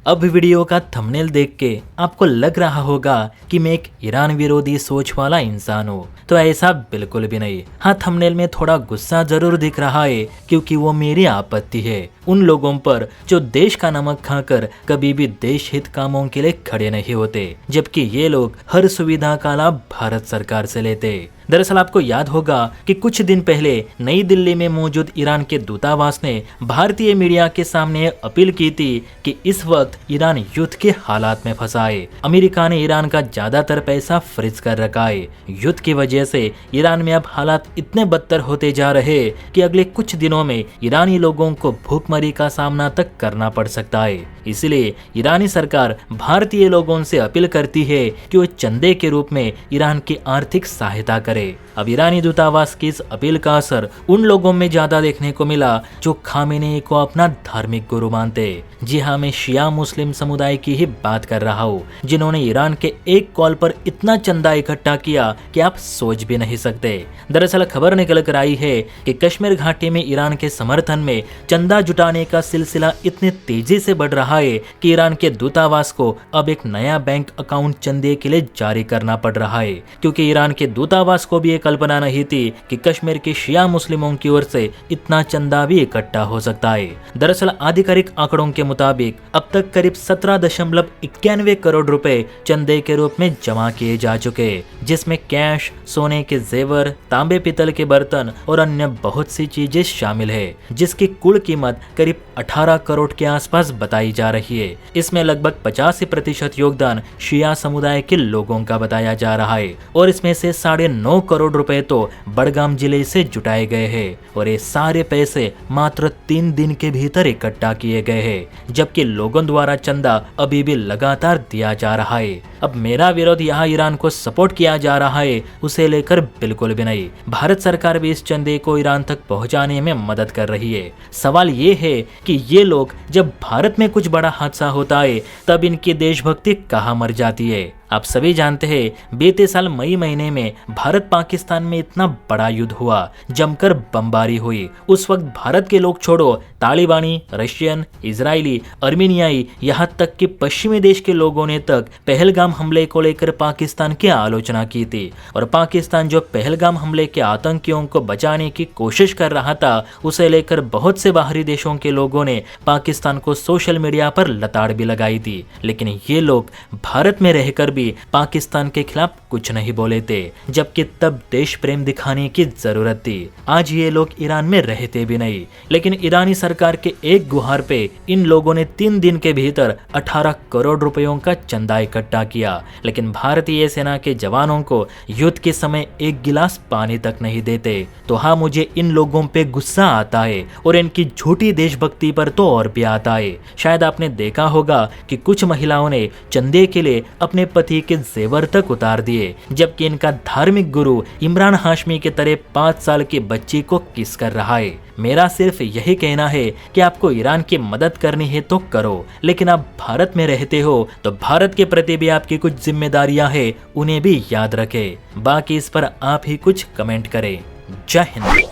अब वीडियो का थंबनेल देख के आपको लग रहा होगा कि मैं एक ईरान विरोधी सोच वाला इंसान हूँ, तो ऐसा बिल्कुल भी नहीं। हाँ, थंबनेल में थोड़ा गुस्सा जरूर दिख रहा है क्योंकि वो मेरी आपत्ति है उन लोगों पर जो देश का नमक खाकर कभी भी देश हित कामों के लिए खड़े नहीं होते, जबकि ये लोग हर सुविधा का लाभ भारत सरकार से लेते। दरअसल आपको याद होगा कि कुछ दिन पहले नई दिल्ली में मौजूद ईरान के दूतावास ने भारतीय मीडिया के सामने अपील की थी कि इस वक्त ईरान युद्ध के हालात में फंसा है। अमेरिका ने ईरान का ज्यादातर पैसा फ्रीज कर रखा है। युद्ध की वजह से ईरान में अब हालात इतने बदतर होते जा रहे कि अगले कुछ दिनों में ईरानी लोगों को भूखमरी का सामना तक करना पड़ सकता है। इसलिए ईरानी सरकार भारतीय लोगों से अपील करती है कि वो चंदे के रूप में ईरान की आर्थिक सहायता करे। अब ईरानी दूतावास की इस अपील का असर उन लोगों में ज्यादा देखने को मिला जो खामेनेई को अपना धार्मिक गुरु मानते। जी हाँ, मैं शिया मुस्लिम समुदाय की ही बात कर रहा हूँ, जिन्होंने ईरान के एक कॉल पर इतना चंदा इकट्ठा किया कि आप सोच भी नहीं सकते। दरअसल खबर निकल कर आई है कि कश्मीर घाटी में ईरान के समर्थन में चंदा जुटाने का सिलसिला इतनी तेजी से बढ़ रहा है कि ईरान के दूतावास को अब एक नया बैंक अकाउंट चंदे के लिए जारी करना पड़ रहा है, क्योंकि ईरान के दूतावास को भी ये कल्पना नहीं थी कि कश्मीर के शिया मुस्लिमों की ओर से इतना चंदा भी इकट्ठा हो सकता है। दरअसल आधिकारिक आंकड़ों के मुताबिक अब तक करीब 17.91 करोड़ रुपए चंदे के रूप में जमा किए जा चुके, जिसमें कैश, सोने के जेवर, तांबे पीतल के बर्तन और अन्य बहुत सी चीजें शामिल है, जिसकी कुल कीमत करीब 18 करोड़ के आसपास बताई जा रही है। इसमें लगभग 85% योगदान शिया समुदाय के लोगों का बताया जा रहा है और इसमें से 9.5 करोड़ रुपए तो बड़गाम जिले से जुटाए गए हैं और ये सारे पैसे मात्र 3 दिन के भीतर इकट्ठा किए गए हैं, जबकि लोगों द्वारा चंदा अभी भी लगातार दिया जा रहा है। अब मेरा विरोध यहाँ ईरान को सपोर्ट किया जा रहा है उसे लेकर बिल्कुल भी नहीं। भारत सरकार भी इस चंदे को ईरान तक पहुँचाने में मदद कर रही है। सवाल ये है कि ये लोग जब भारत में कुछ बड़ा हादसा होता है तब इनकी देशभक्ति कहाँ मर जाती है। आप सभी जानते हैं बीते साल मई महीने में भारत पाकिस्तान में इतना बड़ा युद्ध हुआ, जमकर बमबारी हुई। उस वक्त भारत के लोग छोड़ो तालिबानी, रशियन, इजरायली, अर्मीनियाई, यहाँ तक कि पश्चिमी देश के लोगों ने तक पहलगाम हमले को लेकर पाकिस्तान की आलोचना की थी और पाकिस्तान जो पहलगाम हमले के आतंकियों को बचाने की कोशिश कर रहा था उसे लेकर बहुत से बाहरी देशों के लोगों ने पाकिस्तान को सोशल मीडिया पर लताड़ भी लगाई थी। लेकिन ये लोग भारत में रहकर भी पाकिस्तान के खिलाफ कुछ नहीं बोले थे, जबकि तब देश प्रेम दिखाने की जरूरत थी। आज ये लोग ईरान में रहते भी नहीं, लेकिन ईरानी सरकार के एक गुहार पे इन लोगों ने 3 दिन के भीतर 18 करोड़ रुपयों का चंदा इकट्ठा किया। लेकिन भारतीय सेना के जवानों को युद्ध के समय एक गिलास पानी तक नहीं देते। तो हाँ, मुझे इन लोगों पे गुस्सा आता है और इनकी झूठी देशभक्ति पर तो और भी आता है। शायद आपने देखा होगा कि कुछ महिलाओं ने चंदे के लिए अपने पति के जेवर तक उतार दिए, जबकि इनका धार्मिक गुरु इमरान हाशमी के तरह 5 साल की बच्ची को किस कर रहा है। मेरा सिर्फ यही कहना है कि आपको ईरान की मदद करनी है तो करो, लेकिन आप भारत में रहते हो तो भारत के प्रति भी आपकी कुछ जिम्मेदारियां हैं, उन्हें भी याद रखें। बाकी इस पर आप ही कुछ कमेंट करें। जय हिंद।